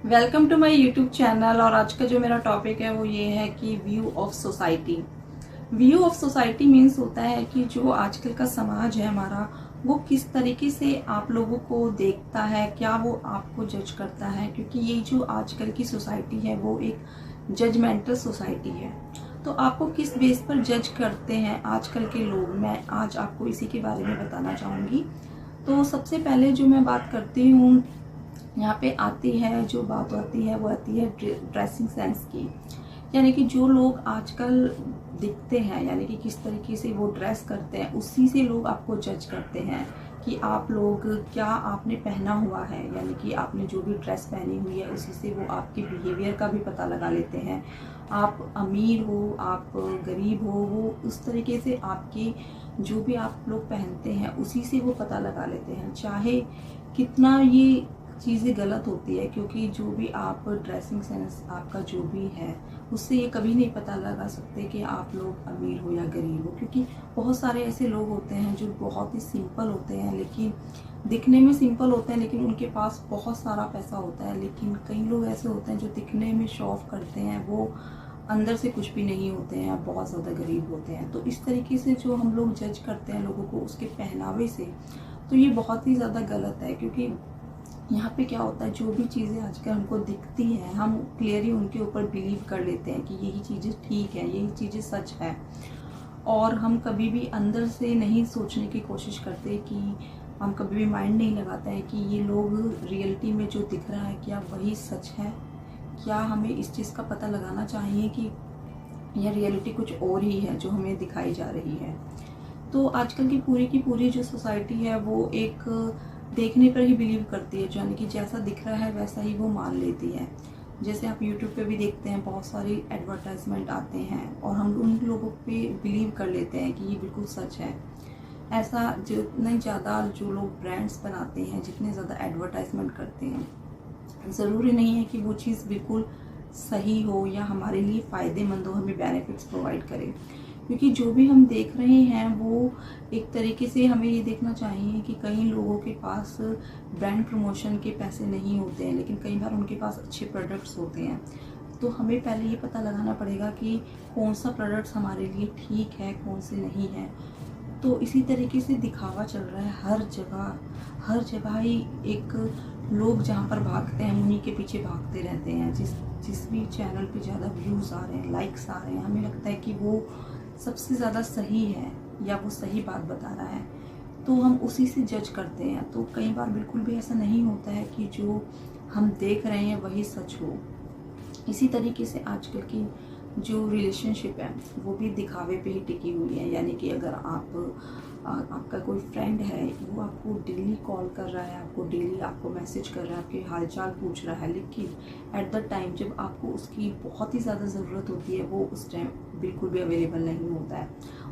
Welcome to my YouTube channel. और आज का जो मेरा टॉपिक है वो ये है कि view of society. View of society means होता है कि जो आजकल का समाज है हमारा, वो किस तरीके से आप लोगों को देखता है, क्या वो आपको जज करता है। क्योंकि ये जो आजकल की सोसाइटी है वो एक जजमेंटल सोसाइटी है। तो आपको किस बेस पर जज करते हैं आजकल के लोग, मैं आज आपको इसी के बारे में बताना चाहूँगी। तो सबसे पहले जो मैं बात करती हूँ यहाँ पे आती है, जो बात आती है वो आती है ड्रेसिंग सेंस की। यानी कि जो लोग आजकल दिखते हैं, यानी कि किस तरीके से वो ड्रेस करते हैं, उसी से लोग आपको जज करते हैं कि आप लोग क्या आपने पहना हुआ है। यानी कि आपने जो भी ड्रेस पहनी हुई है उसी से वो आपके बिहेवियर का भी पता लगा लेते हैं। आप अमीर हो, आप गरीब हो, वो उस तरीके से आपके जो भी आप लोग पहनते हैं उसी से वो पता लगा लेते हैं। चाहे कितना ये चीज़ें गलत होती है, क्योंकि जो भी आप ड्रेसिंग सेंस आपका जो भी है उससे ये कभी नहीं पता लगा सकते कि आप लोग अमीर हो या गरीब हो। क्योंकि बहुत सारे ऐसे लोग होते हैं जो बहुत ही सिंपल होते हैं, लेकिन दिखने में सिंपल होते हैं, लेकिन उनके पास बहुत सारा पैसा होता है। लेकिन कई लोग ऐसे होते हैं जो दिखने में शो ऑफ करते हैं, वो अंदर से कुछ भी नहीं होते हैं, बहुत ज़्यादा गरीब होते हैं। तो इस तरीके से जो हम लोग जज करते हैं लोगों को उसके पहनावे से, तो ये बहुत ही ज़्यादा गलत है। क्योंकि यहाँ पे क्या होता है, जो भी चीज़ें आजकल हमको दिखती हैं हम क्लियरली उनके ऊपर बिलीव कर लेते हैं कि यही चीज़ें ठीक है, यही चीज़ें सच है। और हम कभी भी अंदर से नहीं सोचने की कोशिश करते, कि हम कभी भी माइंड नहीं लगाते हैं कि ये लोग रियलिटी में जो दिख रहा है क्या वही सच है। क्या हमें इस चीज़ का पता लगाना चाहिए कि यह रियलिटी कुछ और ही है जो हमें दिखाई जा रही है। तो आजकल की पूरी जो सोसाइटी है वो एक देखने पर ही बिलीव करती है, यानी कि जैसा दिख रहा है वैसा ही वो मान लेती है। जैसे आप यूट्यूब पे भी देखते हैं, बहुत सारी एडवर्टाइजमेंट आते हैं और हम उन लोगों पे बिलीव कर लेते हैं कि ये बिल्कुल सच है। ऐसा जितने ज़्यादा जो लोग ब्रांड्स बनाते हैं, जितने ज़्यादा एडवर्टाइजमेंट करते हैं, ज़रूरी नहीं है कि वो चीज़ बिल्कुल सही हो या हमारे लिए फ़ायदेमंद हो, हमें बेनिफिट्स प्रोवाइड करे। क्योंकि जो भी हम देख रहे हैं वो एक तरीके से हमें ये देखना चाहिए कि कई लोगों के पास ब्रांड प्रमोशन के पैसे नहीं होते हैं, लेकिन कई बार उनके पास अच्छे प्रोडक्ट्स होते हैं। तो हमें पहले ये पता लगाना पड़ेगा कि कौन सा प्रोडक्ट्स हमारे लिए ठीक है, कौन से नहीं है। तो इसी तरीके से दिखावा चल रहा है हर जगह ही। एक लोग जहाँ पर भागते हैं उन्हीं के पीछे भागते रहते हैं। जिस भी चैनल पे ज़्यादा व्यूज़ आ रहे हैं, लाइक्स आ रहे हैं, हमें लगता है कि वो सबसे ज़्यादा सही है या वो सही बात बता रहा है, तो हम उसी से जज करते हैं। तो कई बार बिल्कुल भी ऐसा नहीं होता है कि जो हम देख रहे हैं वही सच हो। इसी तरीके से आजकल की जो रिलेशनशिप है वो भी दिखावे पे ही टिकी हुई है। यानी कि अगर आपका कोई फ्रेंड है, वो आपको डेली कॉल कर रहा है, आपको डेली आपको मैसेज कर रहा है, आपके हालचाल पूछ रहा है, लेकिन एट द टाइम जब आपको उसकी बहुत ही ज़्यादा ज़रूरत होती है वो उस टाइम बिल्कुल भी अवेलेबल नहीं होता है।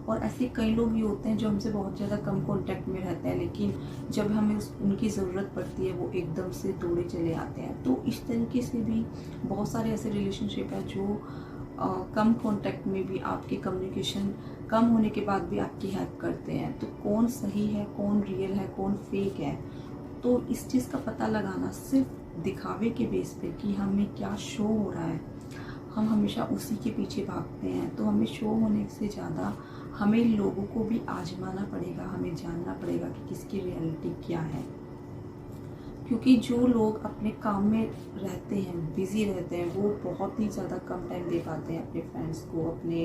और ऐसे कई लोग भी होते हैं जो हमसे बहुत ज़्यादा कम कॉन्टैक्ट में रहते हैं, लेकिन जब हमें उनकी ज़रूरत पड़ती है वो एकदम से दौड़े चले आते हैं। तो इस तरीके से भी बहुत सारे ऐसे रिलेशनशिप है जो कम कांटेक्ट में भी आपके कम्युनिकेशन कम होने के बाद भी आपकी हेल्प करते हैं। तो कौन सही है, कौन रियल है, कौन फेक है, तो इस चीज़ का पता लगाना सिर्फ दिखावे के बेस पे कि हमें क्या शो हो रहा है, हम हमेशा उसी के पीछे भागते हैं। तो हमें शो होने से ज़्यादा हमें लोगों को भी आजमाना पड़ेगा, हमें जानना पड़ेगा कि किसकी रियलिटी क्या है। क्योंकि जो लोग अपने काम में रहते हैं, बिज़ी रहते हैं, वो बहुत ही ज़्यादा कम टाइम दे पाते हैं अपने फ्रेंड्स को, अपने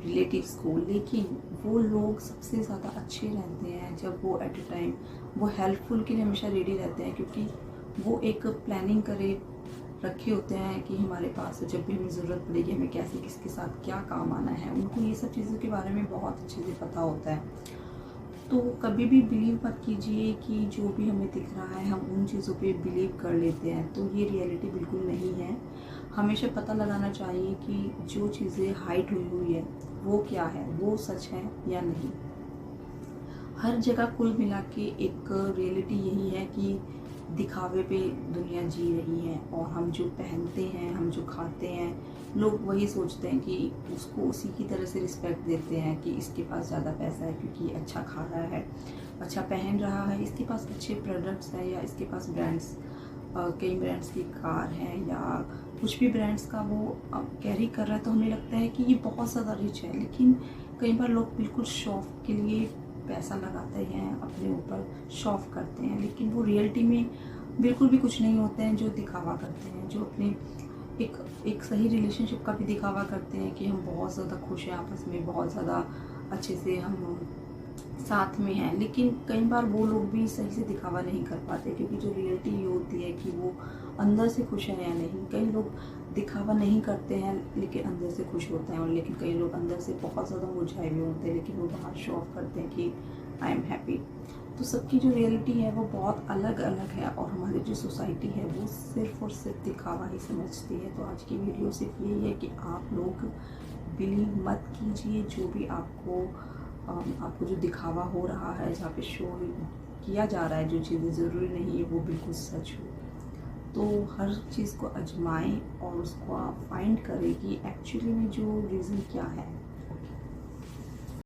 रिलेटिव्स को। लेकिन वो लोग सबसे ज़्यादा अच्छे रहते हैं जब वो एट ए टाइम वो हेल्पफुल के लिए हमेशा रेडी रहते हैं। क्योंकि वो एक प्लानिंग करे रखे होते हैं कि हमारे पास जब भी हमें ज़रूरत पड़ेगी हमें कैसे किसके साथ क्या काम आना है। उनको ये सब चीज़ों के बारे में बहुत अच्छे से पता होता है। तो कभी भी बिलीव मत कीजिए कि जो भी हमें दिख रहा है हम उन चीज़ों पे बिलीव कर लेते हैं, तो ये रियलिटी बिल्कुल नहीं है। हमेशा पता लगाना चाहिए कि जो चीज़ें हाइड हुई है वो क्या है, वो सच है या नहीं। हर जगह कुल मिला के एक रियलिटी यही है कि दिखावे पे दुनिया जी रही है, और हम जो पहनते हैं, हम जो खाते हैं, लोग वही सोचते हैं कि उसको उसी की तरह से रिस्पेक्ट देते हैं कि इसके पास ज़्यादा पैसा है क्योंकि अच्छा खा रहा है, अच्छा पहन रहा है, इसके पास अच्छे प्रोडक्ट्स हैं या इसके पास ब्रांड्स कई ब्रांड्स की कार है या कुछ भी ब्रांड्स का वो कैरी कर रहा है, तो हमें लगता है कि ये बहुत ज़्यादा रिच है। लेकिन कई बार लोग बिल्कुल शौक के लिए पैसा लगाते हैं, अपने ऊपर शौक करते हैं, लेकिन वो रियलिटी में बिल्कुल भी कुछ नहीं होते हैं। जो दिखावा करते हैं, जो अपने एक सही रिलेशनशिप का भी दिखावा करते हैं कि हम बहुत ज़्यादा खुश हैं आपस में, बहुत ज़्यादा अच्छे से हम साथ में हैं, लेकिन कई बार वो लोग भी सही से दिखावा नहीं कर पाते, क्योंकि जो रियलिटी ये होती है कि वो अंदर से खुश है या नहीं। कई लोग दिखावा नहीं करते हैं लेकिन अंदर से खुश होते हैं, और लेकिन कई लोग अंदर से बहुत ज़्यादा मुरझाए हुए होते हैं, लेकिन वो बाहर शो ऑफ करते हैं कि आई एम हैप्पी। तो सबकी जो रियलिटी है वो बहुत अलग अलग है, और हमारी जो सोसाइटी है वो सिर्फ़ और सिर्फ दिखावा ही समझती है। तो आज की वीडियो सिर्फ यही है कि आप लोग बिलीव मत कीजिए जो भी आपको जो दिखावा हो रहा है, जहाँ पे शो किया जा रहा है, जो चीज़ें ज़रूरी नहीं है वो बिल्कुल सच हो। तो हर चीज़ को आजमाएं और उसको आप फाइंड करें कि एक्चुअली में जो रीज़न क्या है।